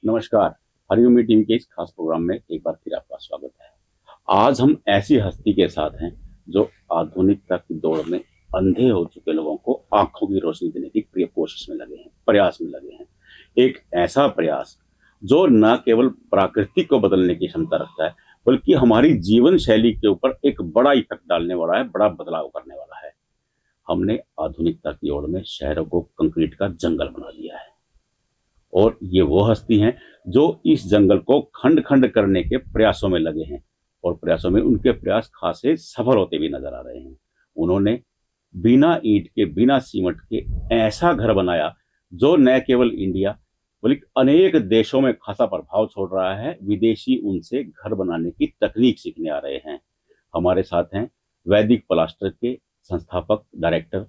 नमस्कार। हरिओमी टीवी के इस खास प्रोग्राम में एक बार फिर आपका स्वागत है। आज हम ऐसी हस्ती के साथ हैं जो आधुनिकता की दौड़ में अंधे हो चुके लोगों को आंखों की रोशनी देने की प्रिय कोशिश में लगे हैं, प्रयास में लगे हैं। एक ऐसा प्रयास जो न केवल प्रकृति को बदलने की क्षमता रखता है, बल्कि हमारी जीवन शैली के ऊपर एक बड़ा इफेक्ट डालने वाला है, बड़ा बदलाव करने वाला है। हमने आधुनिकता की ओर में शहरों को कंक्रीट का जंगल बना दिया है, और ये वो हस्ती हैं जो इस जंगल को खंड खंड करने के प्रयासों में लगे हैं, और प्रयासों में उनके प्रयास खासे सफल होते भी नजर आ रहे हैं। उन्होंने बिना ईंट के, बिना सीमेंट के ऐसा घर बनाया जो न केवल इंडिया बल्कि अनेक देशों में खासा प्रभाव छोड़ रहा है। विदेशी उनसे घर बनाने की तकनीक सीखने आ रहे हैं। हमारे साथ हैं वैदिक प्लास्टर के संस्थापक डायरेक्टर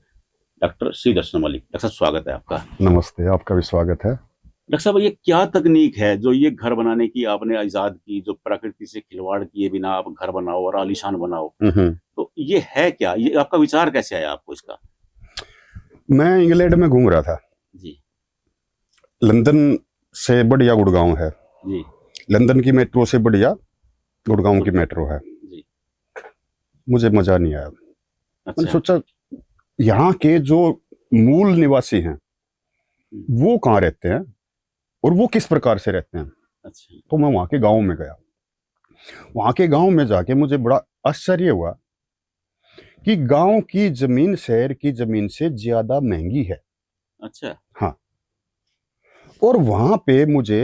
डॉक्टर श्री दर्शन मलिक। डॉक्टर साहब, स्वागत है आपका। नमस्ते, आपका भी स्वागत है। डॉक्टर साहब, ये क्या तकनीक है जो ये घर बनाने की आपने इजाद की, जो प्रकृति से खिलवाड़ किए बिना आप घर बनाओ और आलीशान बनाओ? तो ये है क्या? ये आपका विचार कैसे आया आपको इसका? मैं इंग्लैंड में घूम रहा था जी लंदन से बढ़िया गुड़गांव है जी लंदन की मेट्रो से बढ़िया गुड़गांव की मेट्रो है जी। मुझे मजा नहीं आया। मैंने अच्छा। सोचा यहाँ के जो मूल निवासी हैं वो कहाँ रहते हैं और वो किस प्रकार से रहते हैं। अच्छा। तो मैं वहाँ के गांव में गया। वहाँ के गांव में जाके मुझे बड़ा आश्चर्य हुआ कि गांव की जमीन शहर की जमीन से ज्यादा महंगी है। अच्छा। हाँ, और वहां पे मुझे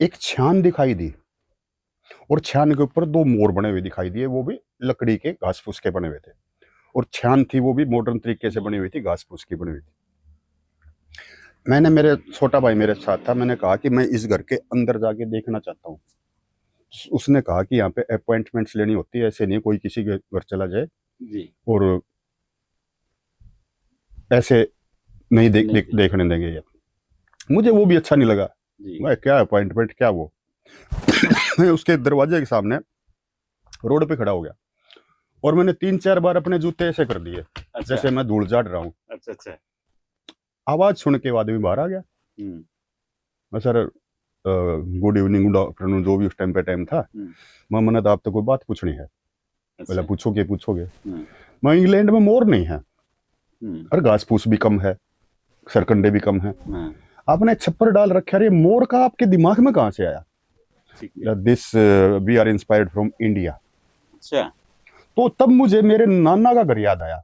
एक छान दिखाई दी, और छान के ऊपर दो मोर बने हुए दिखाई दिए, वो भी लकड़ी के घास फूस के बने हुए थे। और छान थी वो भी मॉडर्न तरीके से बनी हुई थी, घास फूस की बनी हुई थी। मैंने, मेरे छोटा भाई मेरे साथ था, मैंने कहा कि मैं इस घर के अंदर जाके देखना चाहता हूँ। उसने कहा कि यहाँ पे अपॉइंटमेंट्स लेनी होती है, ऐसे नहीं कोई किसी के घर चला जाए जी। और ऐसे नहीं देखने देंगे ये। मुझे वो भी अच्छा नहीं लगा। जी। मैं क्या अपॉइंटमेंट, क्या वो। मैं उसके दरवाजे के सामने रोड पे खड़ा हो गया और मैंने 3-4 बार अपने जूते ऐसे कर दिए अच्छा। जैसे मैं धूल झाड़ रहा हूँ। अच्छा अच्छा। आवाज सुन के बाद भी बाहर आ गया। मैं, sir good evening, good afternoon, जो भी उस टाइम पे टाइम था। मैंने तो आप तो कोई बात पूछनी है। बोला पूछोगे पूछोगे। मैं, इंग्लैंड में मोर नहीं है और घास फूस भी कम है, सरकंडे भी कम है, आपने छप्पर डाल रखा है, मोर का आपके दिमाग में कहाँ से आया? This we are inspired from India. अच्छा। तो तब मुझे मेरे नाना का घर याद आया।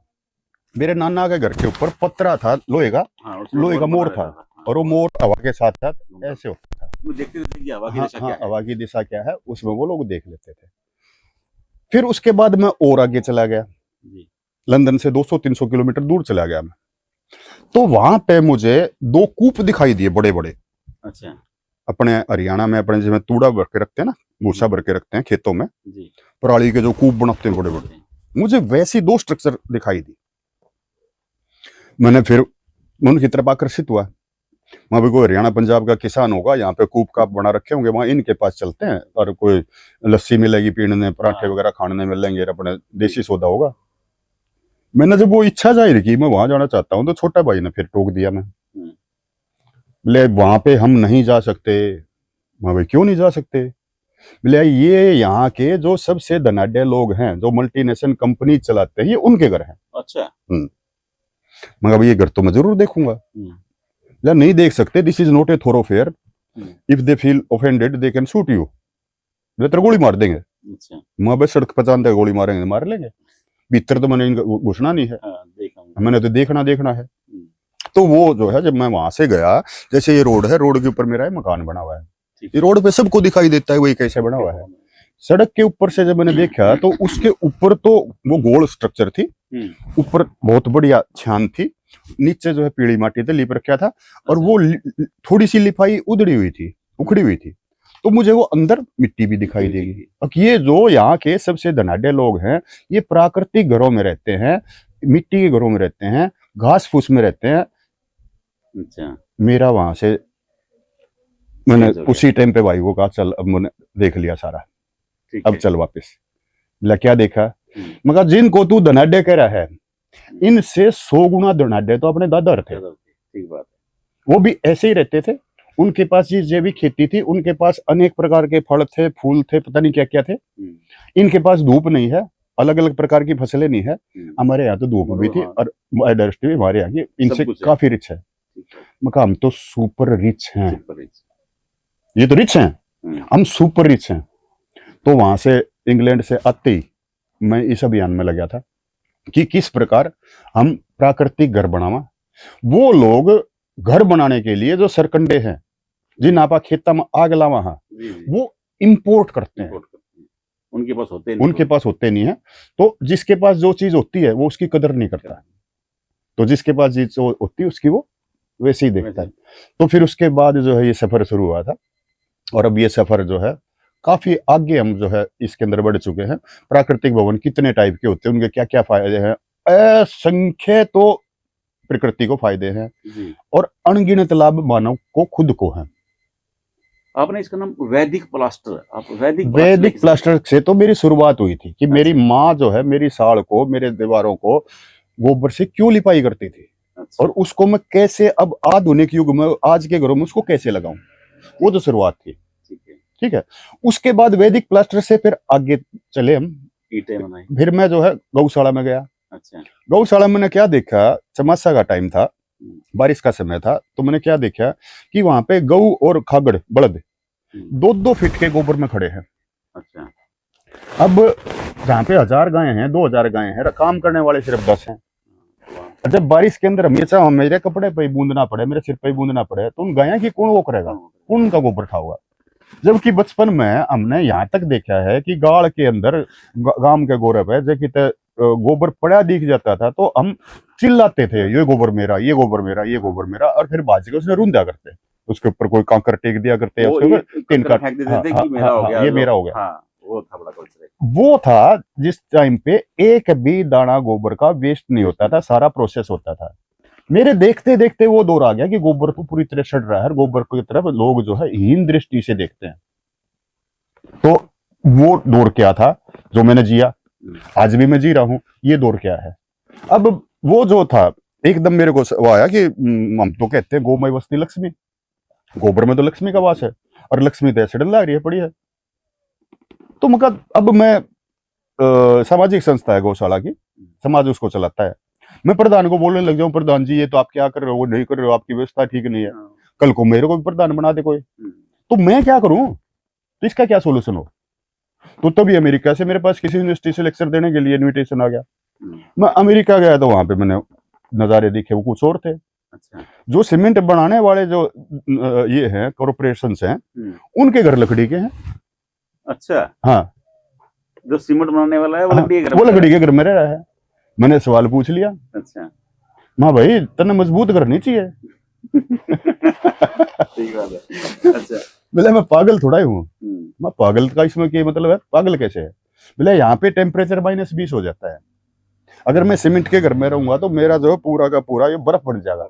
मेरे नाना के घर के ऊपर पतरा था, लोहे का। हाँ, लोहे का मोर था। और वो मोर हवा के साथ साथ ऐसे होता था। देखते थे हवा की दिशा हाँ, क्या है? हवा की दिशा क्या है उसमें वो लोग देख लेते थे। फिर उसके बाद मैं और आगे चला गया, लंदन से 200-300 किलोमीटर दूर चला गया मैं। तो वहां पे मुझे 2 कूप दिखाई दिए बड़े बड़े। अच्छा। अपने हरियाणा में अपने जिसमें तूड़ा भर के रखते हैं ना, भूसा भर के रखते हैं खेतों में, जी। पराली के जो कूप बनाते हैं बड़े बड़े, मुझे वैसी 2 स्ट्रक्चर दिखाई दी। मैंने फिर उनकी तरफ आकर्षित हुआ। वहां भी कोई हरियाणा पंजाब का किसान होगा, यहाँ पे कूप काप बना रखे होंगे, वहां इनके पास चलते हैं और कोई लस्सी मिलेगी पीने, पराठे वगैरह खाने मिलेंगे, अपने देसी सौदा होगा। मैंने जब वो इच्छा जाहिर की मैं वहां जाना चाहता हूँ, तो छोटा भाई ने फिर टोक दिया। मैं बोले वहां पे हम नहीं जा सकते। मैं, भाई क्यों नहीं जा सकते? बोले ये यहाँ के जो सबसे धनाढ़ लोग हैं, जो मल्टीनेशनल कंपनी चलाते हैं, ये उनके घर हैं। अच्छा। मगर भाई ये घर तो मैं जरूर देखूंगा। या नहीं देख सकते, this is not a thoroughfare, if they feel offended they can shoot you. तेरे गोली मार देंगे। अच्छा। मैं, बस सड़क पचानते गोली मारेंगे, मार लेंगे, भीतर तो मैंने घुसना नहीं है। मैंने तो देखना है। तो वो जो है, जब मैं वहां से गया, जैसे ये रोड है, रोड के ऊपर मेरा मकान बना हुआ है, ये रोड पे सबको दिखाई देता है वही कैसे बना हुआ है। सड़क के ऊपर से जब मैंने देखा तो उसके ऊपर तो वो गोल स्ट्रक्चर थी, ऊपर बहुत बढ़िया छान थी, नीचे जो है पीली माटी से लिप रखा था, और वो थोड़ी सी लिपाई उधड़ी हुई थी, उखड़ी हुई थी। तो मुझे वो अंदर मिट्टी भी दिखाई देगी। अब ये जो यहाँ के सबसे धनाढ़ लोग हैं, ये प्राकृतिक घरों में रहते हैं, मिट्टी के घरों में रहते हैं, घास फूस में रहते हैं। अच्छा। मेरा मेरा वहां से मैंने उसी टाइम पे भाई को कहा, चल अब मैंने देख लिया सारा, अब चल वापस। बोला क्या देखा? मगर जिनको तू धनाढ़ कह रहा है, इनसे 100 गुना धनाढ़ तो अपने दादा थे। ठीक बात है। वो भी ऐसे ही रहते थे, उनके पास ये जैविक खेती थी, उनके पास अनेक प्रकार के फल थे, फूल थे, पता नहीं क्या क्या थे। इनके पास धूप नहीं है, अलग अलग प्रकार की फसलें नहीं है। हमारे यहाँ तो धूप भी थी और बायोडाइवर्सिटी भी हमारे यहाँ की इनसे काफी रिच है। मगर हम तो सुपर रिच हैं, ये तो रिच हैं, हम सुपर रिच हैं। तो वहां से इंग्लैंड से आते ही मैं इस अभियान में लगा था कि किस प्रकार हम प्राकृतिक घर बनावा। वो लोग घर बनाने के लिए जो सरकंडे हैं, जिन आपा खेता में आग लावा है, वो इंपोर्ट करते हैं, उनके पास होते नहीं है। तो जिसके पास जो चीज होती है वो उसकी कदर नहीं करता, तो जिसके पास चीज होती है उसकी वो वैसे ही देखता है। तो फिर उसके बाद जो है ये सफर शुरू हुआ था, और अब ये सफर जो है काफी आगे हम जो है इसके अंदर बढ़ चुके हैं। प्राकृतिक भवन कितने टाइप के होते हैं, उनके क्या क्या फायदे हैं, असंख्य तो प्रकृति को फायदे हैं और अनगिनत लाभ मानव को खुद को है। आपने इसका नाम वैदिक प्लास्टर, आप वैदिक प्लास्टर से तो मेरी शुरुआत हुई थी कि मेरी माँ जो है मेरी साड़ को, मेरे दीवारों को गोबर से क्यों लिपाई करती थी, और उसको मैं कैसे अब आधुनिक युग में आज के घरों में उसको कैसे लगाऊं, वो तो शुरुआत थी। ठीक है, उसके बाद वैदिक प्लास्टर से फिर आगे चले हम, ईंटें बनाई। फिर मैं जो है गौशाला में गया। अच्छा, गौशाला में मैंने क्या देखा, चमासा का टाइम था, बारिश का समय था, तो मैंने क्या देखा कि वहां पे गऊ और खागड़ बलद 2-2 फीट के गोबर में खड़े हैं। अच्छा, अब जहाँ पे 1000 गायें हैं, 2000 गायें हैं, काम करने वाले सिर्फ 10 हैं। जब बारिश के अंदर हमेशा मेरे कपड़े पे बूंद ना पड़े, मेरे सिर पे बूंद ना पड़े, तो उन गायों की कौन वो करेगा, कौन उनका गोबर उठाऊगा। जबकि बचपन में हमने यहाँ तक देखा है कि गाड़ के अंदर गांव के गोरब है जो कि गोबर पड़ा दिख जाता था तो हम चिल्लाते थे, ये गोबर मेरा, ये गोबर मेरा, ये गोबर मेरा, और फिर भाज के उसने रूंधा करते, उसके ऊपर कोई कांकर टेक दिया करते, ये मेरा हो गया। वो था जिस टाइम पे एक भी दाना गोबर का वेस्ट नहीं होता था, सारा प्रोसेस होता था। मेरे देखते देखते वो दौर आ गया कि गोबर तो पूरी तरह सड़ रहा है, गोबर की तरफ लोग जो है हीन दृष्टि से देखते हैं। तो वो दौर क्या था जो मैंने जिया, आज भी मैं जी रहा हूं, ये दौर क्या है। अब वो जो था एकदम मेरे को वो आया कि हम तो कहते हैं गोमय वस्ती लक्ष्मी, गोबर में तो लक्ष्मी का वास है, और लक्ष्मी तो सड़न लग रही है, पड़ी है। तो मतलब अब मैं सामाजिक संस्था है गौशाला की, समाज उसको चलाता है, मैं प्रधान को बोलने लग जाऊं, प्रधान जी ये तो आप क्या कर रहे हो, वो नहीं कर रहे हो, आपकी व्यवस्था ठीक नहीं है, कल को मेरे को भी प्रधान बना दे कोई, तो मैं क्या करूं, तो इसका क्या सोल्यूशन हो। तो तभी अमेरिका से मेरे पास किसी यूनिवर्सिटी से लेक्चर देने के लिए इनविटेशन आ गया। मैं अमेरिका गया तो वहां पे मैंने नजारे देखे, वो कुछ और थे। अच्छा। जो सीमेंट बनाने वाले जो ये हैं कॉर्पोरेशंस हैं, उनके घर लकड़ी के हैं। अच्छा, हाँ, जो सीमेंट बनाने वाला है वो लकड़ी के घर में रह रहा है। मैंने सवाल पूछ लिया, अच्छा माँ भाई तने मजबूत करनी चाहिए। ठीक बात है। अच्छा, बोले मैं पागल थोड़ा ही हूँ। मैं पागल का इसमें क्या मतलब है, पागल कैसे है। बोले यहाँ पे टेम्परेचर -20 हो जाता है, अगर मैं सीमेंट के घर में रहूंगा तो मेरा जो है पूरा का पूरा ये बर्फ बन जाएगा,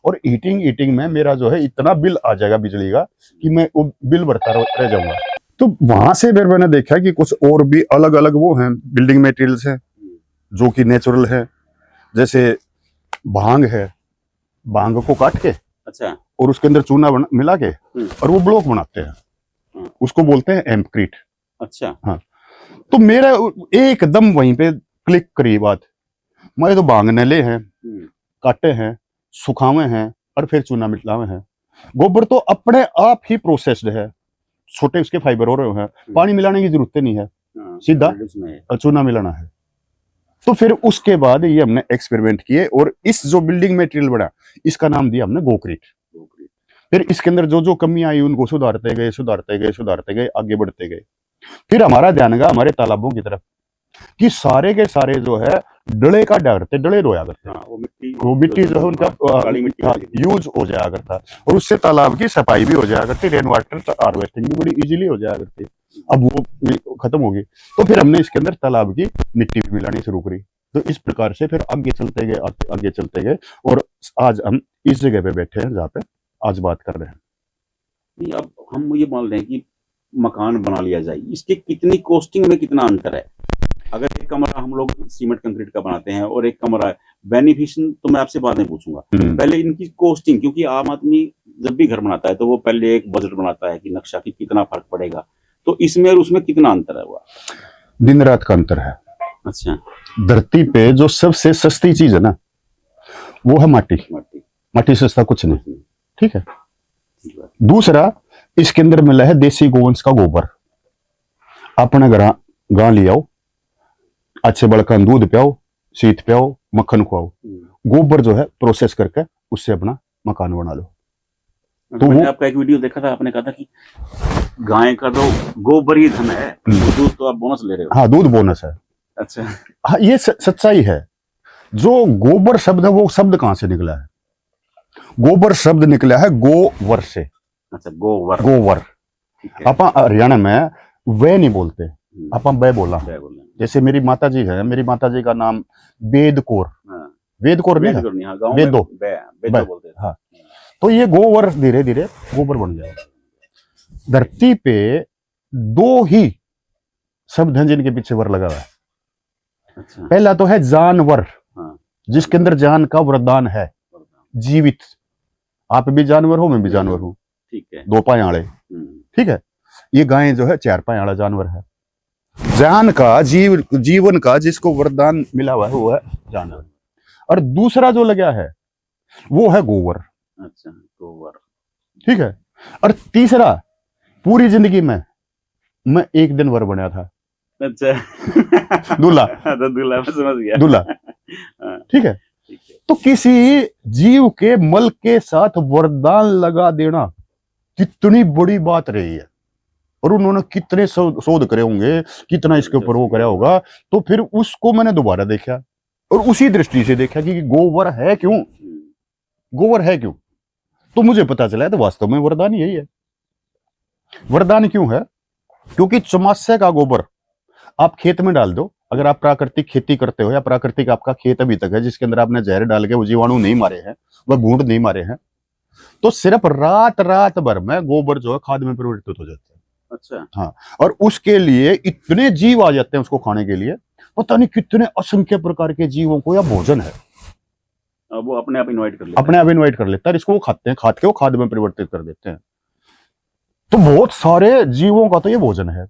और हीटिंग में मेरा जो है इतना बिल आ जाएगा बिजली का कि मैं वो बिल भरता रह जाऊंगा। तो वहां से फिर मैंने देखा कि कुछ और भी अलग अलग वो हैं बिल्डिंग मटेरियल्स हैं जो कि नेचुरल है, जैसे भांग है, भांग को काट के, अच्छा, और उसके अंदर चूना मिला के और वो ब्लॉक बनाते हैं, उसको बोलते हैं एम्पक्रीट। अच्छा, हाँ, तो मेरा एकदम वहीं पे क्लिक करी बात। मैं तो भांग नले हैं, काटे हैं, सुखावे हैं और फिर चूना मिलावे हैं। गोबर तो अपने आप ही प्रोसेस्ड है, छोटे उसके फाइबर हो रहे हैं, पानी मिलाने की जरूरत नहीं है, सीधा चूना मिलाना है। तो फिर उसके बाद ये हमने एक्सपेरिमेंट किए और इस जो बिल्डिंग मटेरियल बना इसका नाम दिया हमने गोक्रीट। फिर इसके अंदर जो जो कमी आई उनको सुधारते गए, आगे बढ़ते गए। फिर हमारा ध्यान गया हमारे तालाबों की तरफ कि सारे के सारे जो है डले का डरते, डले रोया करते, वो मिट्टी जो है उनका यूज हो जाया करता, और उससे तालाब की सफाई भी हो जाया करती, रेन वाटर हार्वेस्टिंग भी बड़ी इजीली हो जाया करती। अब वो खत्म हो गई, तो फिर हमने इसके अंदर तालाब की मिट्टी भी मिलानी शुरू करी। तो इस प्रकार से फिर आगे चलते गए और आज हम इस जगह पे बैठे हैं जहाँ पे आज बात कर रहे हैं। अब हम ये मान रहे हैं कि मकान बना लिया जाए, इसके कितनी कॉस्टिंग में कितना अंतर है। अगर एक कमरा हम लोग सीमेंट कंक्रीट का बनाते हैं और एक कमरा बेनिफिशियल, तो मैं आपसे बाद में पूछूंगा, पहले इनकी कॉस्टिंग, क्योंकि आम आदमी जब भी घर बनाता है तो वो पहले एक बजट बनाता है कि नक्शा की कितना फर्क पड़ेगा, तो इसमें और उसमें कितना अंतर है हुआ? दिन रात का अंतर है। अच्छा। धरती पे जो सबसे सस्ती चीज है ना, वो है माटी। माटी। माटी सस्ता कुछ नहीं, ठीक है। ठीक बात। दूसरा, इसके अंदर मिला है देसी गोवंश का गोबर। अपने घर गां ले आओ, अच्छे बड़का दूध पियाओ, शीत पियाओ, मक्खन खुआओ। गोबर जो है प्रोसेस करके उससे अपना मकान बना लो। तो मैंने आपका एक वीडियो देखा था, आपने कहा था कि गाय का तो गोबर ही धन है, दूध तो आप बोनस ले रहे हो। हाँ, दूध बोनस है। अच्छा। हाँ, ये सच्चाई है। जो गोबर शब्द है वो शब्द कहां से निकला है? गोबर शब्द निकला है गोवर से। अच्छा, गोवर। गोवर। आप हरियाणा में वे नहीं बोलते, आप वे बोला। जैसे मेरी माता जी है, मेरी माता जी का नाम वेद कौर। वेद कौर नहीं है, वेदो बोलते हैं। हाँ, तो ये गोवर धीरे धीरे गोबर बन जाएगा। धरती पे दो ही शब्द हैं जिनके पीछे वर लगा हुआ है। अच्छा। पहला तो है जानवर, जिसके अंदर जान का वरदान है, जीवित। आप भी जानवर हो, मैं भी जानवर हूं, ठीक है। दो पाए आड़े, ठीक है। ये गाय जो है चार पाए आड़ा जानवर है। जान का, जीवन का जिसको वरदान मिला हुआ है वो है जानवर। और दूसरा जो लगा है वो है गोबर। अच्छा, गोबर, ठीक है। और तीसरा, पूरी जिंदगी में मैं एक दिन वर बना था। अच्छा। दूल्हा। दूल्हा, मैं समझ गया। दूल्हा, ठीक है। तो किसी जीव के मल के साथ वरदान लगा देना कितनी बड़ी बात रही है, और उन्होंने कितने शोध करे होंगे, कितना इसके ऊपर वो करा होगा। तो फिर उसको मैंने दोबारा देखा और उसी दृष्टि से देखा कि गोबर है क्यों, गोबर है क्यों। तो मुझे पता चला है तो वास्तव में वरदान यही है। वरदान क्यों है? क्योंकि चौमासे का गोबर आप खेत में डाल दो, अगर आप प्राकृतिक खेती करते हो या प्राकृतिक आपका खेत अभी तक है जिसके अंदर आपने जहर डाल के वो जीवाणु नहीं मारे हैं, वह भूंड नहीं मारे हैं, तो सिर्फ रात भर में गोबर जो है खाद में परिवर्तित हो जाता है। अच्छा। हाँ, और उसके लिए इतने जीव आ जाते हैं उसको खाने के लिए, पता नहीं कितने असंख्य प्रकार के जीवों को या भोजन है, वो अपने आप इनवाइट कर लेता है। अपने आप इनवाइट कर लेता है। इसको वो खाते हैं, खाद के वो खाद में परिवर्तित कर देते हैं। तो बहुत सारे जीवों का तो ये भोजन है।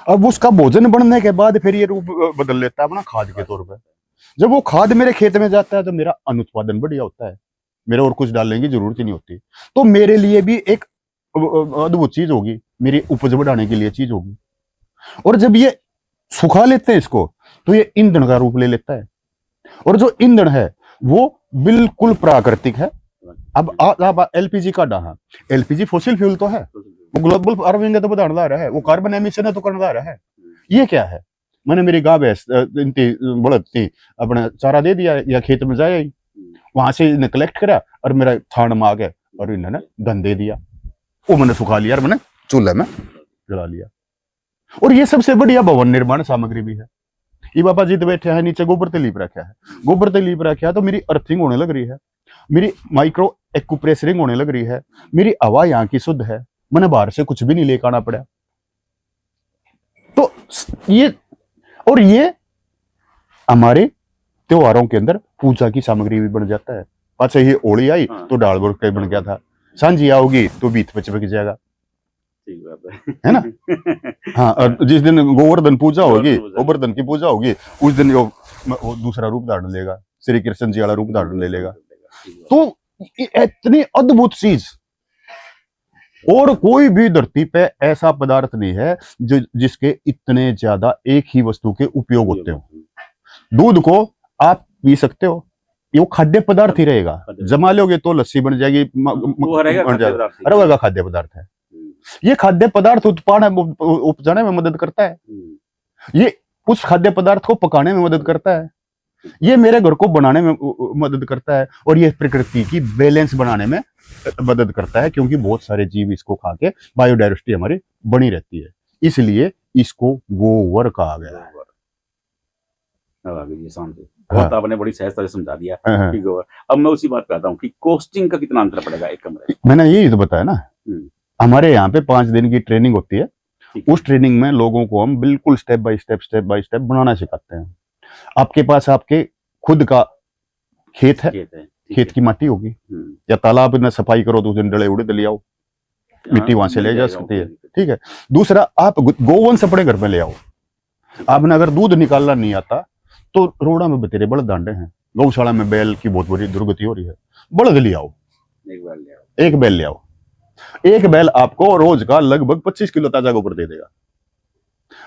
अब उसका भोजन बनने के बाद फिर ये रूप बदल लेता है अपना खाद के तौर पर। जब वो खाद मेरे खेत में जाता है तो मेरा अनुत्पादन बढ़िया होता है, मेरे और कुछ डालने की जरूरत ही नहीं होती। तो मेरे लिए भी एक अद्भुत चीज होगी, मेरी उपज बढ़ाने के लिए चीज होगी। और जब ये सुखा लेते हैं इसको तो ये ईंधन का रूप ले लेता है, और जो ईंधन है वो बिल्कुल प्राकृतिक है। अब एलपीजी का डाहा, एलपीजी फॉसिल फ्यूल तो है, वो ग्लोबल वार्मिंग है तो बढ़ा रहा है, वो कार्बन एमिशन है तो करना रहा है। ये क्या है? मैंने मेरी गाय भैंस बढ़त थी, अपने चारा दे दिया या खेत में जाए, वहां से इन्हें कलेक्ट करा और मेरा थान में आ गया और इन्होंने धन दे दिया, वो मैंने सुखा लिया और मैंने चूल्हे में जला लिया। और ये सबसे बढ़िया भवन निर्माण सामग्री भी है। ये बाबा जी तो बैठे हैं नीचे, गोबर तेलीप रखा है, गोबर तेलीप रखा है तो मेरी अर्थिंग होने लग रही है, मेरी माइक्रो एक्यूप्रेशरिंग होने लग रही है, मेरी हवा यहाँ की शुद्ध है, मैंने बाहर से कुछ भी नहीं लेकर आना पड़ा। तो ये, और ये हमारे त्योहारों के अंदर पूजा की सामग्री भी बन जाता है। अच्छा, ये होली आई तो दाल बोल के बन गया था, सांझी आओगी तो बीत पे चिपक जाएगा, ठीक बात है ना। हाँ, और जिस दिन गोवर्धन पूजा होगी, गोवर्धन की पूजा होगी, उस दिन वो दूसरा रूप धारण लेगा, श्री कृष्ण जी वाला रूप धारण ले लेगा। तो इतनी अद्भुत चीज और कोई भी धरती पे ऐसा पदार्थ नहीं है जो जिसके इतने ज्यादा एक ही वस्तु के उपयोग होते हो। दूध को आप पी सकते हो, ये खाद्य पदार्थ ही रहेगा, जमा लोगे तो लस्सी बन जाएगी, रहेगा खाद्य पदार्थ है। ये खाद्य पदार्थ उपजाने में मदद करता है, ये उस खाद्य पदार्थ को पकाने में मदद करता है, ये मेरे घर को बनाने में मदद करता है, और ये प्रकृति की बैलेंस बनाने में मदद करता है, क्योंकि बहुत सारे जीव इसको खा के बायोडाइवर्सिटी हमारी बनी रहती है, इसलिए इसको गोवर कहा गया है। बहुत आपने बड़ी सहज तरह समझा दिया कि गोबर। अब मैं उसी बात पे आता हूँ कि कॉस्टिंग का कितना अंतर पड़ेगा एक कमरे? मैंने यही तो बताया ना, हमारे यहाँ पे 5 दिन की ट्रेनिंग होती है, उस ट्रेनिंग में लोगों को हम बिल्कुल स्टेप बाय स्टेप बनाना सिखाते हैं। आपके पास आपके खुद का खेत है, खेत की माटी होगी, या तालाब में सफाई करो तो उस दिन डले उड़े ले आओ, मिट्टी वहां से ले जा सकती है। ठीक है। दूसरा, आप गोवंश अपने घर में ले आओ। आपने अगर दूध निकालना नहीं आता तो रोड़ा में बतेरे बड़द दांडे हैं, गौशाला में बैल की बहुत बड़ी दुर्गति हो रही है, बड़द ले आओ, एक बैल ले आओ। एक बैल आपको रोज का लगभग 25 किलो ताजा गोबर दे देगा,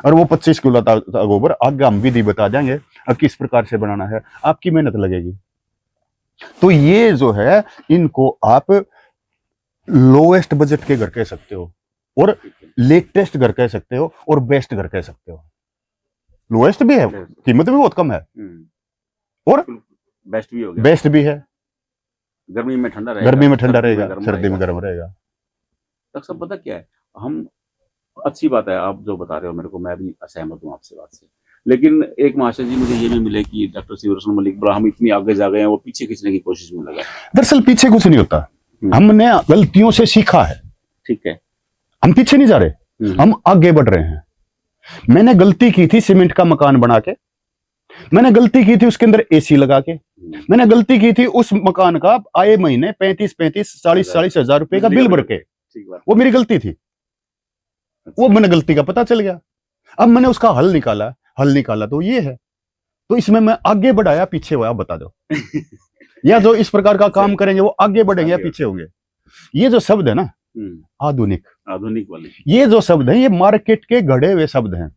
और वो 25 किलो ताजा गोबर आगे हम विधि बता देंगे अब किस प्रकार से बनाना है, आपकी मेहनत लगेगी। तो ये जो है, इनको आप लोएस्ट बजट के घर कह सकते हो, और लेटेस्ट घर कह सकते हो, और बेस्ट घर कह सकते हो। लोएस्ट भी है, कीमत भी बहुत कम है, और बेस्ट भी है। गर्मी में ठंडा रहेगा, सर्दी में गर्म रहेगा। डॉक्टर साहब पता क्या है, हम अच्छी बात है आप जो बता रहे हो मेरे को, मैं भी असहमत हूँ आपसे बात से, लेकिन एक महाशय जी मुझे ये भी मिले कि डॉक्टर शिवरसन मलिक बड़ा हम इतनी आगे जा गए हैं, वो पीछे खींचने की कोशिश में लगा। दरअसल पीछे कुछ नहीं होता, हमने गलतियों से सीखा है। ठीक है, हम पीछे नहीं जा रहे, हम आगे बढ़ रहे हैं। मैंने गलती की थी सीमेंट का मकान बना के, मैंने गलती की थी उसके अंदर एसी लगा के, मैंने गलती की थी उस मकान का आए महीने 35-40 हजार रुपए का बिल भर के, वो मेरी गलती थी। वो मैंने गलती का पता चल गया, अब मैंने उसका हल निकाला तो ये है। तो इसमें मैं आगे बढ़ाया पीछे हुआ, बता दो या जो इस प्रकार का काम करेंगे वो आगे बढ़ेंगे या पीछे होंगे। ये जो शब्द है ना, आधुनिक वाले, ये जो शब्द है ये मार्केट के गढ़े हुए शब्द हैं,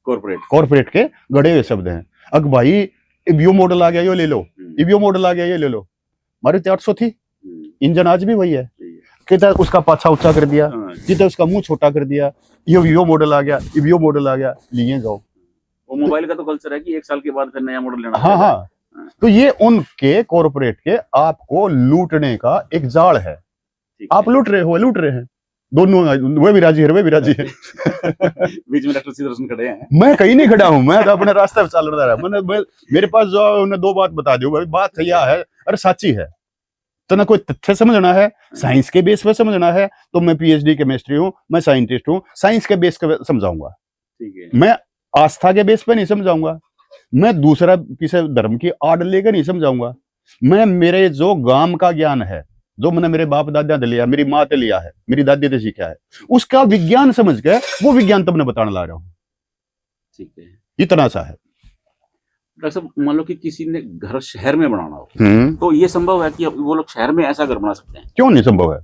कॉर्पोरेट के गढ़े हुए शब्द हैं। अब भाई इबियो मॉडल आ गया, ये ले लो, इबियो मॉडल आ गया, ये ले लो। मारुति 800 थी, इंजन आज भी वही है, कितना उसका पाछा ऊंचा कर दिया, कितना उसका मुंह छोटा कर दिया, ये विवो मॉडल आ गया, इबियो मॉडल आ गया, लिए जाओ। वो मोबाइल का तो कल्चर है कि 1 साल के बाद फिर नया मॉडल लेना। हाँ, तो ये उनके कॉर्पोरेट के आपको लूटने का एक जाल है। आप लूट रहे हैं दोनों, वे भी राजी है, वे भी राजी है। बीच में डॉक्टर शिवरसन खड़े हैं, मैं कहीं नहीं खड़ा हूं, मैं तो अपने रास्ते पे चल रहा है। मेरे पास जो उन्हें 2 बात बता दो, बात सही है और सच्ची है, तो ना कोई तथ्य समझना है, साइंस के बेस पे समझना है, तो मैं पीएचडी केमिस्ट्री हूँ, मैं साइंटिस्ट हूँ, साइंस के बेस पे समझाऊंगा। ठीक है, मैं आस्था के बेस पे नहीं समझाऊंगा, मैं दूसरा किसी धर्म की आड़ लेकर नहीं समझाऊंगा। मैं मेरे जो गांव का ज्ञान है, जो मैंने मेरे बाप दादा से लिया, मेरी माँ से लिया है, मेरी दादी से सीखा है, उसका विज्ञान समझ के वो विज्ञान तुमने बताने ला रहा हूँ। ठीक है, इतना सा है। डॉक्टर साहब, मान लो कि किसी ने घर शहर में बनाना हो, तो ये संभव है कि वो लोग शहर में ऐसा घर बना सकते हैं? क्यों नहीं संभव है?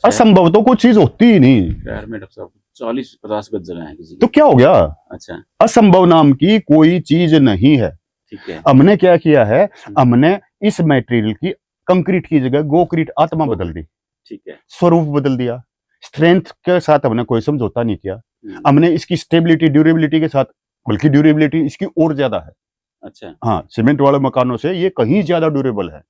असंभव तो कोई चीज होती ही नहीं। शहर में डॉक्टर साहब 40-50 गज जगह है किसी की, तो क्या हो गया? अच्छा, असंभव नाम की कोई चीज नहीं है। ठीक है, हमने क्या किया है, हमने इस मटेरियल की, कंक्रीट की जगह गोक्रीट आत्मा बदल दी। ठीक है, स्वरूप बदल दिया। स्ट्रेंथ के साथ हमने कोई समझौता नहीं किया, हमने इसकी स्टेबिलिटी ड्यूरेबिलिटी के साथ, बल्कि ड्यूरेबिलिटी इसकी और ज्यादा है। अच्छा, हाँ, सीमेंट वाले मकानों से ये कहीं ज्यादा ड्यूरेबल है।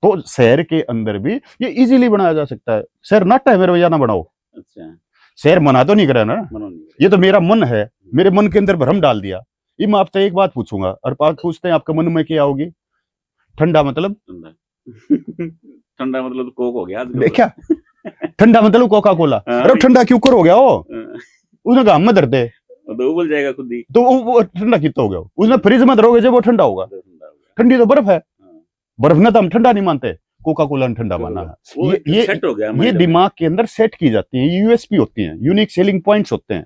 तो शहर के अंदर भी ये इजीली बनाया जा सकता है। शहर नाटा है मेरे भैया, ना बनाओ। अच्छा, शहर मना तो नहीं करा ना, ये तो मेरा मन है, मेरे मन के अंदर भ्रम डाल दिया। ये मैं आपसे एक बात पूछूंगा, और बात पूछते हैं आपके मन में क्या होगी? ठंडा मतलब ठंडा मतलब कोक हो गया, देखा? ठंडा मतलब कोका कोला। अरे ठंडा क्यों कर हो गया वो? उसने कहा हम दर्द है तो उबल जाएगा खुद ही, तो वो ठंडा कितना हो गया? उसने फ्रिज में रहोगे जब वो ठंडा होगा। ठंडी तो बर्फ है, बर्फ ने तो हम ठंडा नहीं मानते, कोका कोला ने ठंडा माना है। ये सेट हो गया, ये दिमाग के अंदर सेट की जाती है, यूएसपी होती है, यूनिक सेलिंग पॉइंट्स होते हैं।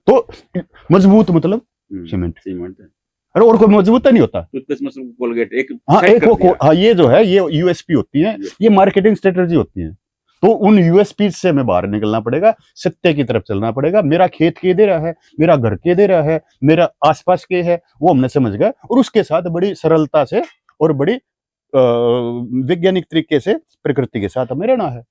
तो मजबूत मतलब सीमेंट, अरे और कोई मजबूत नहीं होता। कोलगेट एक, हाँ, ये जो है ये यूएसपी होती है, ये मार्केटिंग स्ट्रेटजी होती है। तो उन यूएसपी से हमें बाहर निकलना पड़ेगा, सत्य की तरफ चलना पड़ेगा। मेरा खेत के दे रहा है, मेरा घर के दे रहा है, मेरा आसपास के है, वो हमने समझ गए, और उसके साथ बड़ी सरलता से और बड़ी वैज्ञानिक तरीके से प्रकृति के साथ हमें रहना है।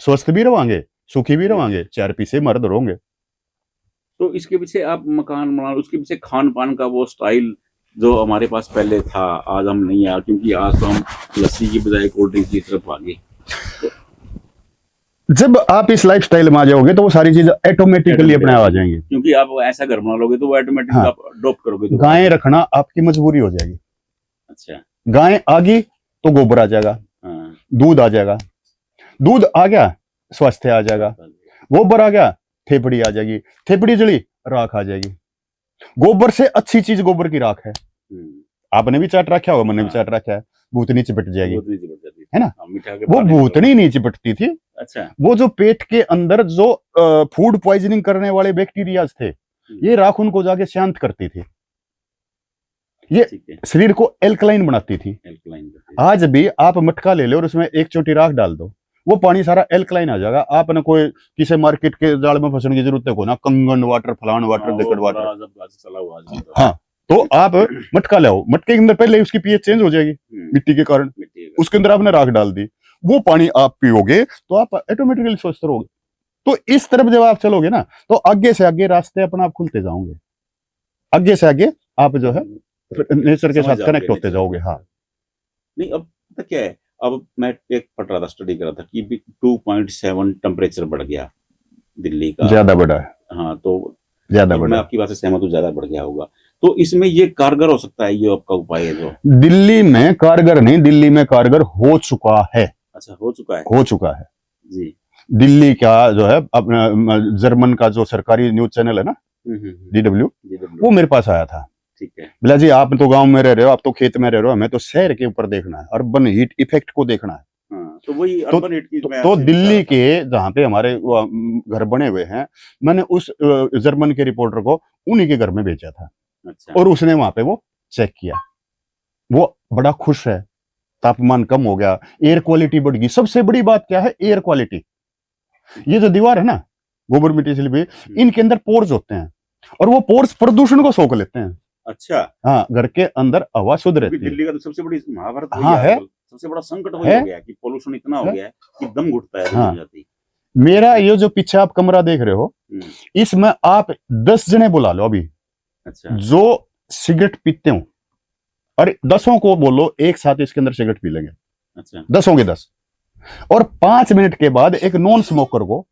स्वस्थ भी रहोगे, सुखी भी रहोगे, 4 पैसे मर्द रहोगे। तो इसके पीछे आप मकान बना, उसके पीछे खान पान का वो स्टाइल जो हमारे पास पहले था, आज हम नहीं है, क्योंकि आज तो हम लस्सी की बजाय कोल्ड ड्रिंक की तरफ आ गए। जब आप इस लाइफस्टाइल में आ जाओगे तो वो सारी चीजें ऑटोमेटिकली अपने आ जाएंगी, क्योंकि आप ऐसा घर बना लोगे तो वो ऑटोमेटिकली आप अडॉप्ट करोगे। तो गायें रखना आपकी मजबूरी हो जाएगी। अच्छा, गायें आ गई तो गोबर आ जाएगा, दूध आ जाएगा, दूध आ गया स्वास्थ्य आ जाएगा, गोबर आ गया थेपड़ी आ जाएगी, थेपड़ी जली राख आ जाएगी। गोबर से अच्छी चीज गोबर की राख है, आपने भी चाट रखा होगा, मैंने भी चाट रखा है। भूतनी चिपट जाएगी, भूतनी चिपट जाती है ना। मीठा के वो पानी भूतनी नहीं चिपटती थी, अच्छा वो जो पेट के अंदर जो फूड पॉइजनिंग करने वाले बैक्टीरियाज थे, ये राख उनको जाके शांत करती थी, ये ठीक है, शरीर को एल्कलाइन बनाती थी। एल्कलाइन करती आज भी आप मटका ले लो और उसमें एक चोटी राख डाल दो, वो पानी सारा एल्कलाइन आ जाएगा। आपने कोई किसी मार्केट के जाल में फंसने की जरूरत है को ना, कंगन वाटर, फलान वाटर, दिक्कत वाटर, चला हुआ आदमी तो। हाँ, तो आप मटका लाओ, मटके के अंदर पहले उसकी पीएच चेंज हो जाएगी मिट्टी के कारण, मिट्टी का। उसके अंदर आपने राख डाल दी, वो पानी आप पियोगे तो आप ऑटोमेटिकली स्वस्थ रहोगे। तो इस तरफ जब आप चलोगे ना, तो आगे से आगे रास्ते अपना आप खुलते जाओगे, आगे से आगे आप जो है नेचर के समझ साथ कनेक्ट जाओगे होते नेचर जाओगे। के हाँ, साथ। नहीं अब पता क्या है, अब मैं एक पढ़ रहा था, स्टडी कर रहा था कि भी 2.7 टेम्परेचर बढ़ गया दिल्ली का, ज्यादा बड़ा है, हाँ तो ज्यादा मैं बड़ा। आपकी बात से सहमत हूँ, ज्यादा बढ़ गया होगा। तो इसमें ये कारगर हो सकता है, ये आपका उपाय है जो दिल्ली में कारगर नहीं, दिल्ली में कारगर हो चुका है, अच्छा हो चुका है, हो चुका है जी। दिल्ली का जो है अपना जर्मन का जो सरकारी न्यूज चैनल है ना, DW, वो मेरे पास आया था। ठीक है, बोला जी आप तो गांव में रह रहे हो, आप तो खेत में रह रहे हो, हमें तो शहर के ऊपर देखना है, अर्बन हीट इफेक्ट को देखना है। हाँ, तो वही तो, अर्बन हीट की मैं तो आपसे दिल्ली पूछ के जहाँ पे हमारे घर बने हुए हैं, मैंने उस जर्मन के रिपोर्टर को उन्हीं के घर में भेजा था, रहा था। अच्छा, और उसने वहां पे वो चेक किया, वो बड़ा खुश है, तापमान कम हो गया, एयर क्वालिटी बढ़ गई। सबसे बड़ी बात क्या है, एयर क्वालिटी। ये जो दीवार है ना, गोबर मिट्टी से भी, इनके अंदर पोर्स होते हैं, और वो पोर्स प्रदूषण को सोख लेते हैं। अच्छा, हाँ, घर के अंदर हवा शुद्ध क्योंकि रहती है। दिल्ली का तो सबसे बड़ी महाभारत वही हाँ है, सबसे बड़ा संकट वही है, हो गया है कि पोल्यूशन इतना हो है, गया है कि दम घुटता है हाँ। हो जाती। मेरा ये जो पीछे आप कमरा देख रहे हो, इसमें आप 10 जने बुला लो अभी, अच्छा, जो सिगरेट पीते हो, और 10 को बोलो एक साथ इसके अंदर सिगरेट पी लेंगे, अच्छा, 10 के 10, और 5 मिनट के बाद एक नॉन स्मोकर को,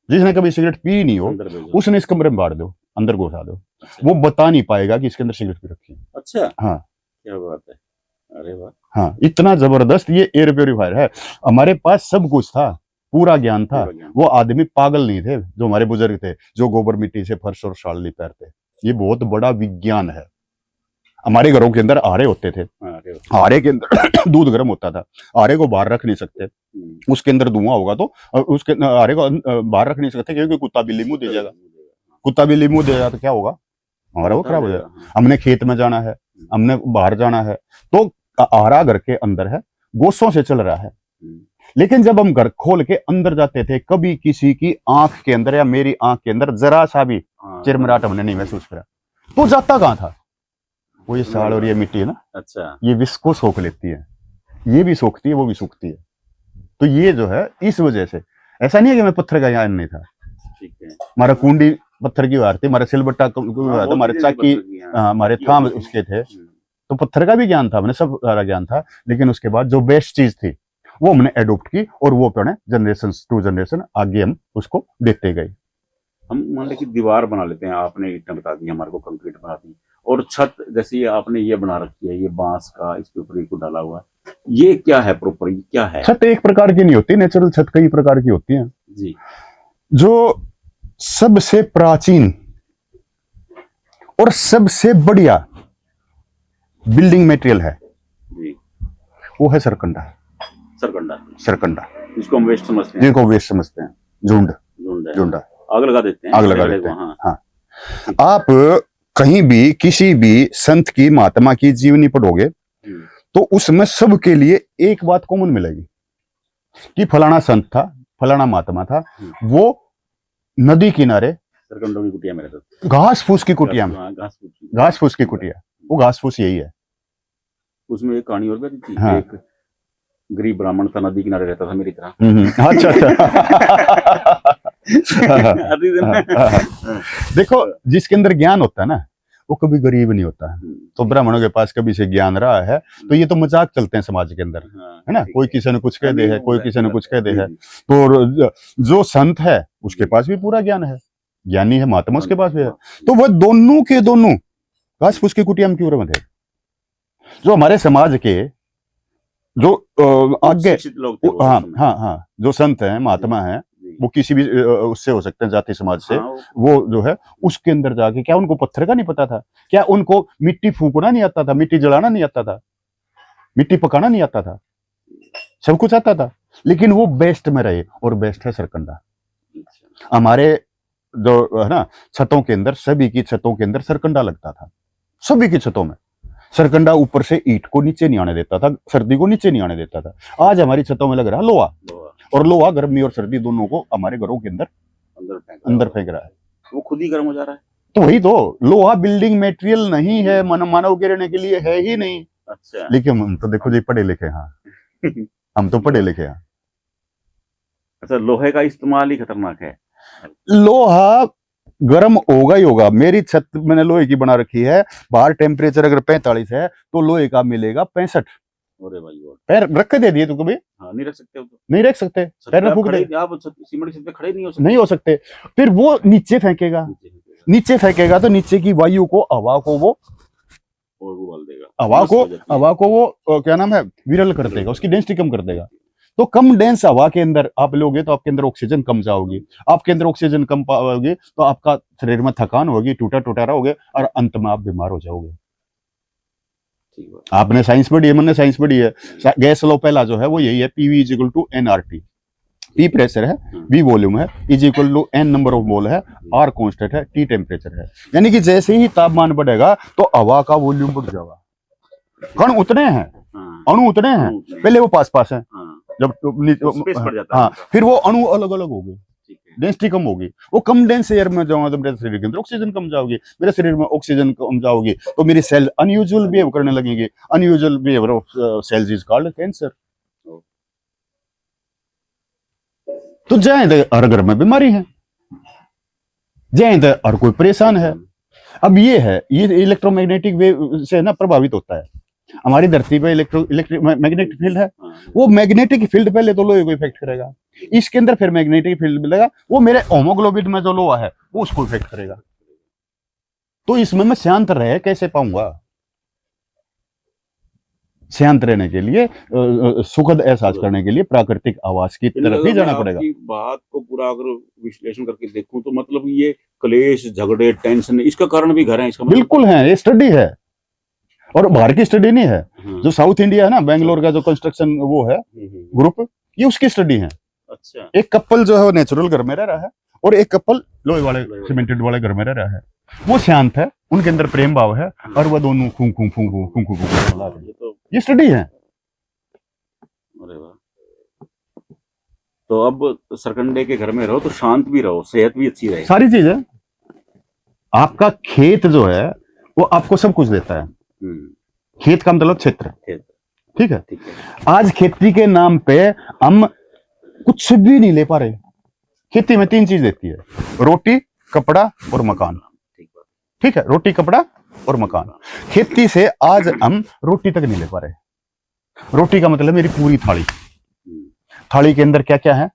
जिसने कभी सिगरेट पी नहीं हो, अंदर भेजो। उसने इस कमरे में बांट दो, अंदर घुसा दो, अच्छा, वो बता नहीं पाएगा कि इसके अंदर सिगरेट पी रखी है। अच्छा, हाँ, क्या बात है, अरे वाह, हाँ, इतना जबरदस्त ये एयर प्योरीफायर है। हमारे पास सब कुछ था, पूरा ज्ञान था। पूरा ज्ञान। वो आदमी पागल नहीं थे जो हमारे बुजुर्ग थे, जो गोबर मिट्टी से फर्श और शाल लिपते। ये बहुत बड़ा विज्ञान है। हमारे घरों के अंदर आरे होते थे, हाँ, अरे वाह, आरे के अंदर दूध गर्म होता था, आरे को बाहर रख नहीं सकते, उसके अंदर धुआं होगा तो उसके आरे को बाहर रख नहीं सकते, क्योंकि कुत्ता बिल्ली मुंह दे जाएगा, कुत्ता बिल्ली मुंह दे जाएगा तो क्या होगा, हमारा वो खराब हो जाएगा। हमने खेत में जाना है, हमने बाहर जाना है, तो आरा घर के अंदर है, गोसों से चल रहा है। लेकिन जब हम घर खोल के अंदर जाते थे, कभी किसी की आंख के अंदर या मेरी आंख के अंदर जरा सा भी चिरमिराहट हमने नहीं महसूस करा, तो जाता कहां था? वो ये साल और ये मिट्टी है ना, अच्छा, ये विष को सोख लेती है, ये भी सोखती है, वो भी सूखती है। तो ये जो है इस वजह से, ऐसा नहीं है कि मैं पत्थर का ज्ञान नहीं था, ठीक है, हमारा कुंडी पत्थर की वार थी, हमारा सिलबट्टा हमारे चाकी, हमारे थाम उसके थे, तो पत्थर का भी ज्ञान था, हमने सब सारा ज्ञान था। लेकिन उसके बाद जो बेस्ट चीज थी वो हमने एडोप्ट की, और वो अपने जनरेशन टू जनरेशन आगे हम उसको देते गए। हम मान लें कि दीवार बना लेते हैं, आपने ईंटें बता दी, हमारे को कंक्रीट बना दी, और छत जैसे ये आपने ये बना रखी है, ये बांस का इसके ऊपर ये डाला हुआ है, ये क्या है प्रॉपर, ये क्या है? छत एक प्रकार की नहीं होती, नेचुरल छत कई प्रकार की होती है जी। जो सबसे प्राचीन और सबसे बढ़िया बिल्डिंग मटेरियल है जी, वो है सरकंडा। सरकंडा, सरकंडा, जिसको हम वेस्ट समझते हैं, जिनको वेस्ट समझते हैं, झुंड, झुंड आग लगा देते हैं, आग लगा देते हैं। हाँ, आप कहीं भी किसी भी संत की, महात्मा की जीवनी पढ़ोगे तो उसमें सबके लिए एक बात कॉमन मिलेगी कि फलाना संत था, फलाना महात्मा था, वो नदी किनारे सरकंडों की कुटिया में रहता था, घास फूस की कुटिया में, घास फूस की कुटिया, वो घास फूस यही है। उसमें एक कहानी और भी थी, हाँ, एक गरीब ब्राह्मण था, नदी किनारे रहता था मेरी तरह। अच्छा देखो, जिसके अंदर ज्ञान होता है ना, वो कभी गरीब नहीं होता है। तो ब्राह्मणों के पास कभी से ज्ञान रहा है, तो ये तो मजाक चलते हैं समाज के अंदर, है ना, कोई किसी ने कुछ कह दे है, कोई किसी ने कुछ कह दे है। तो जो संत है उसके पास भी पूरा ज्ञान है, ज्ञानी है, महात्मा उसके पास भी है। तो वह दोनों के दोनों घास फूस की कुटिया में क्यों रहे थे? जो हमारे समाज के जो आगे, हाँ हाँ हाँ, जो संत हैं, महात्मा हैं, वो किसी भी उससे हो सकते हैं, जाति समाज से, वो जो है उसके अंदर जाके, क्या उनको पत्थर का नहीं पता था? क्या उनको मिट्टी फूकना नहीं आता था? मिट्टी जलाना नहीं आता था? मिट्टी पकाना नहीं आता था, सब कुछ आता था, लेकिन वो बेस्ट में रहे, और बेस्ट है सरकंडा। हमारे जो है ना छतों के अंदर, सभी की छतों के अंदर सरकंडा लगता था, सभी की छतों में सरकंडा ऊपर से ईंट को नीचे नहीं आने देता था, सर्दी को नीचे नहीं आने देता था। आज हमारी छतों में लग रहा है लोहा, और लोहा गर्मी और सर्दी दोनों को हमारे घरों के अंदर अंदर फेंक रहा है, वो खुद ही गर्म हो जा रहा है। तो वही तो, लोहा बिल्डिंग मटेरियल नहीं है, मानव के रहने के लिए है ही नहीं। अच्छा, लेकिन हम तो देखो जी पढ़े लिखे, हाँ हम तो पढ़े लिखे हैं। अच्छा, लोहे का इस्तेमाल ही खतरनाक है। लोहा गर्म होगा ही होगा। मेरी छत मैंने लोहे की बना रखी है, बाहर टेम्परेचर अगर 45 है तो लोहे का मिलेगा 65। अरे भाई, पैर रख के दे दिए तो कभी हाँ, नहीं रख सकते हो तो। नहीं रख सकते, पैर में फूक दे, आप सीमेंट की छत पे खड़े नहीं हो सकते। नहीं हो सकते। फिर वो नीचे फेंकेगा, नीचे फेंकेगा तो नीचे की वायु को, हवा को वो और उबाल देगा, हवा को वो क्या नाम है, विरल कर देगा, उसकी डेंसिटी कम कर देगा। तो कम डेंस हवा के अंदर आप लोगे तो आपके अंदर ऑक्सीजन कम जाओगी, आपके अंदर ऑक्सीजन कम पाओगे तो आपका शरीर में थकान होगी, टूटा टूटा रहोगे, और अंत में आप बीमार हो जाओगे। आपने साइंस पढ़ी है, मैंने साइंस पढ़ी है। गैस लॉ पहला जो है वो यही है, PV is equal to nRT. P pressure है, वी वॉल्यूम है, is equal to n number of mole है, आर कांस्टेंट है, टी टेम्परेचर है। यानी कि जैसे ही तापमान बढ़ेगा तो हवा का वॉल्यूम बढ़ जाएगा, कण उतने हैं, अणु उतने हैं, पहले वो पास पास है, जब स्पेस बढ़ जाता है, हाँ, फिर वो अणु अलग अलग हो गए, डेंसिटी कम होगी। वो कम डेंस एयर में जाऊंगा तो मेरे शरीर के अंदर ऑक्सीजन कम जाओगी, मेरे शरीर में ऑक्सीजन कम जाओगी तो मेरी सेल अनयूजुअल बिहेव करने लगेंगे। Unusual behaviour of cells is called cancer. तो जाए तो हर घर में बीमारी है, जाए तो हर कोई परेशान है। अब ये है, ये इलेक्ट्रोमैग्नेटिक वेव से ना प्रभावित होता है। हमारी धरती पे इलेक्ट्रिक मैग्नेटिक फील्ड है, वो मैग्नेटिक फील्ड पहले तो लोहे को इफेक्ट करेगा, इसके अंदर फिर मैग्नेटिक फील्ड मिलेगा, वो मेरे होमोग्लोबिन में जो लोहा है वो उसको इफेक्ट करेगा। तो इसमें मैं शांत रह कैसे पाऊंगा? शांत रहने के लिए, सुखद एहसास करने के लिए प्राकृतिक आवास की तरफ ही जाना पड़ेगा। बात को पूरा अगर विश्लेषण करके देखूं तो मतलब ये क्लेश, झगड़े, टेंशन, इसका कारण भी घर है, इसका बिल्कुल है, ये स्टडी है, और बाहर की स्टडी नहीं है। जो साउथ इंडिया है ना, बेंगलोर का जो कंस्ट्रक्शन वो है ग्रुप, ये उसकी स्टडी है। अच्छा, एक कपल जो है वो नेचुरल घर में रह रहा है, और एक कपल लोहे वाले सीमेंटेड वाले घर में रह रहा है। वो शांत है, उनके अंदर प्रेम भाव है, और वह दोनों फूंकू फूंकू फूंकू फूंकू, ये स्टडी है। अरे वाह। तो अब सरकंडे के घर में रहो तो शांत भी रहो, सेहत भी अच्छी रहे, सारी चीज है। आपका खेत जो है वो आपको सब कुछ देता है। खेत का मतलब क्षेत्र, ठीक है। आज खेती के नाम पे हम कुछ भी नहीं ले पा रहे। खेती में 3 चीज देती है, रोटी, कपड़ा और मकान, ठीक है, रोटी, कपड़ा और मकान। खेती से आज हम रोटी तक नहीं ले पा रहे। रोटी का मतलब मेरी पूरी थाली, थाली के अंदर क्या क्या है?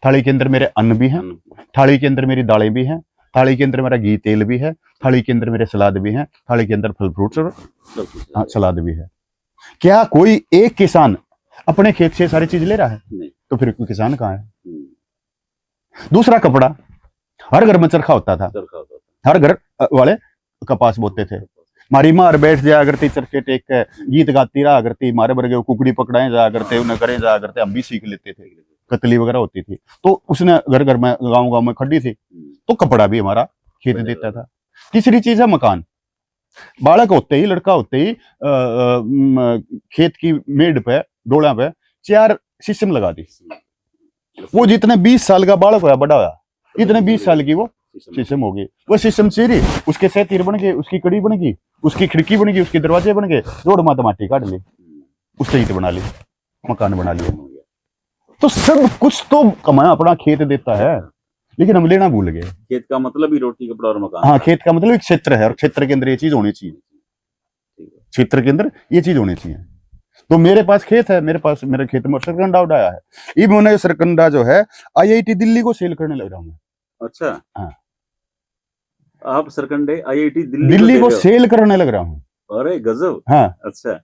थाली के अंदर मेरे अन्न भी हैं, थाली के अंदर मेरी दालें भी हैं, थाली के अंदर मेरा घी तेल भी है, थाली के अंदर मेरे सलाद भी हैं, थाली के अंदर फल फ्रूट्स और सलाद भी है। क्या कोई एक किसान अपने खेत से सारी चीज ले रहा है? नहीं। तो फिर कोई किसान कहाँ है? दूसरा, कपड़ा। हर घर में चरखा होता था, हर घर वाले कपास बोते थे। मारी मार बैठ जाया करती चरखे टेक के, गीत गाती रहा करती, मारे बरगे कुकड़ी पकड़ाए जाया करते, उन्हें करे जाया करते, हम भी सीख लेते थे। कतली वगैरह होती थी तो उसने घर घर में, गांव गांव में खड्डी थी, तो कपड़ा भी हमारा खेत देता था। तीसरी चीज है मकान। बालक होते ही, लड़का होते ही खेत की मेड़ पे, डोला पे 4 शीशम लगा दी। वो जितने 20 साल का बालक होया, बड़ा होया, इतने 20 साल की वो शीशम होगी। वो शीशम चीरी, उसके से तीर बन गए, उसकी कड़ी बन गई, उसकी खिड़की बन गई, उसके दरवाजे बन गए, जोड़ माता माटी काट ली, उससे ईंट बना ली, मकान बना लिया। तो सब कुछ तो कमाया अपना खेत देता है, लेकिन हम लेना भूल गए। खेत का मतलब ही रोटी, कपड़ा और मकान। हाँ, खेत का मतलब एक क्षेत्र है, और क्षेत्र के अंदर ये चीज होनी चाहिए, क्षेत्र के अंदर ये चीज होनी चाहिए। तो मेरे पास खेत है, मेरे खेत में सरकंडा उड़ाया है। ये मैंने सरकंडा जो है IIT दिल्ली को सेल करने लग रहा हूँ। अच्छा, हाँ, आप सरकंडे IIT दिल्ली को सेल करने लग रहा हूँ। अरे गजब। हाँ, अच्छा,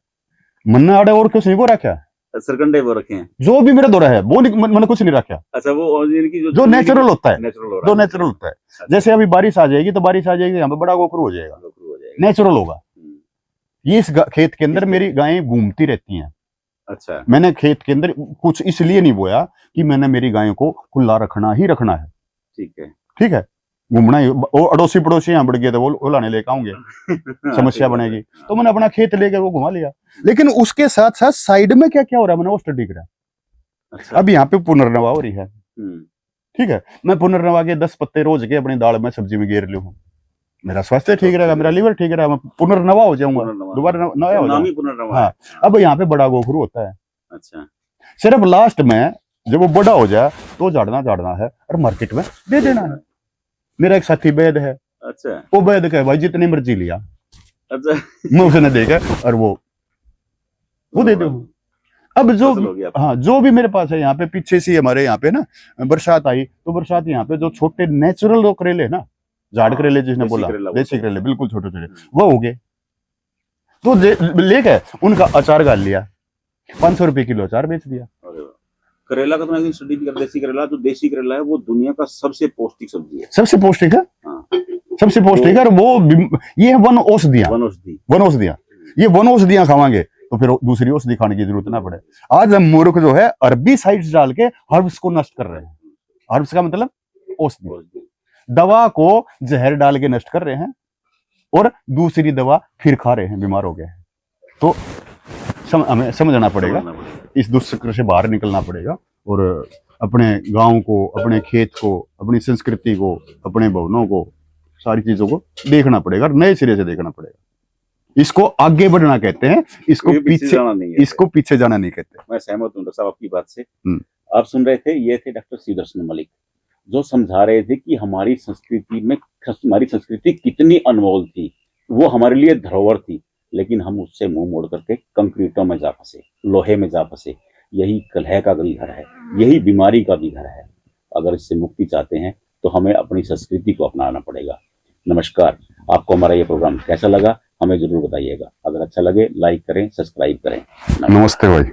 मन्ना आड़े और कुछ नहीं वो रखा, सरकंडे वो रखे हैं, जो भी मेरा दौरा है वो मैंने कुछ नहीं रखा। अच्छा, वो की जो नेचुरल होता है, जो नेचुरल होता है। जैसे अभी बारिश आ जाएगी तो बारिश आ जाएगी, यहाँ पे बड़ा गोखरू हो जाएगा, नेचुरल होगा। ये इस खेत के अंदर मेरी गायें घूमती रहती हैं, अच्छा, मैंने खेत के अंदर कुछ इसलिए नहीं बोया कि मैंने मेरी गायों को खुला रखना ही रखना है। ठीक है, घूमना ही, वो अड़ोसी पड़ोसी यहाँ बढ़ गए थे, वो लाने लेके आऊंगे समस्या बनेगी, तो मैंने अपना खेत लेके वो घुमा लिया। लेकिन उसके साथ साथ साइड में क्या क्या हो रहा है मैंने वो स्टडी करा। अच्छा। अब यहाँ पे पुनर्नवा हो रही है। ठीक है, मैं पुनर्नवा के 10 पत्ते रोज के अपनी दाल में सब्जी में गेर लूँ, मेरा स्वास्थ्य ठीक रहेगा, मेरा लीवर ठीक रहेगा, मैं पुनर्नवा हो जाऊंगा, दोबारा नया हो जाऊंगा। हाँ, अब यहाँ पे बड़ा गोखरू होता है। अच्छा, सिर्फ लास्ट में जब वो बड़ा हो जाए तो झाड़ना है और मार्केट में दे देना है। मेरा एक साथी वैद है। अच्छा, वो वैद का भाई जितनी मर्जी लिया। अच्छा, मैं उसने देखा और वो दे दो। अब जो हाँ जो भी मेरे पास है यहाँ पे पीछे से हमारे यहाँ पे ना बरसात आई तो बरसात यहाँ पे जो छोटे नेचुरल जो करेले ना, झाड़ करेले जिसने बोला, देसी करेले बिल्कुल छोटे छोटे, वो हो गए तो लेके उनका अचार डाल लिया, 500 रुपए किलो अचार बेच दिया। करेला का तो मैं स्टडी कर, देसी करेला, जो देसी करेला है वो दुनिया का सबसे पौष्टिक सब्जी है, सबसे पौष्टिक है। हाँ। सबसे पौष्टिक है। वो ये वन औषधियां ये वन औषधियां खावांगे तो फिर दूसरी औषधि खाने की जरूरत ना पड़े। आज हम मूर्ख जो है अरबी साइड्स डाल के हर्ब्स को नष्ट कर रहे हैं। हर्ब्स का मतलब औषधि, दवा को जहर डाल के नष्ट कर रहे हैं और दूसरी दवा फिर खा रहे हैं, बीमार हो गए हैं। तो हमें समझना पड़ेगा, इस दुष्चक्र से बाहर निकलना पड़ेगा और अपने गांव को, अपने खेत को, अपनी संस्कृति को, अपने भवनों को, सारी चीजों को देखना पड़ेगा, नए सिरे से देखना पड़ेगा। इसको आगे बढ़ना कहते हैं, इसको पीछे जाना नहीं कहते। मैं सहमत हूं डॉक्टर साहब आपकी बात से। आप सुन रहे थे, ये थे डॉक्टर सुदर्शन मलिक जो समझा रहे थे कि हमारी संस्कृति कितनी अनमोल थी, वो हमारे लिए धरोहर थी, लेकिन हम उससे मुंह मोड़ करके कंक्रीटों में जा फंसे, लोहे में जा फंसे। यही कलह का भी घर है, यही बीमारी का भी घर है। अगर इससे मुक्ति चाहते हैं तो हमें अपनी संस्कृति को अपनाना पड़ेगा। नमस्कार, आपको हमारा ये प्रोग्राम कैसा लगा हमें जरूर बताइएगा। अगर अच्छा लगे लाइक करें, सब्सक्राइब करें। नमस्ते भाई।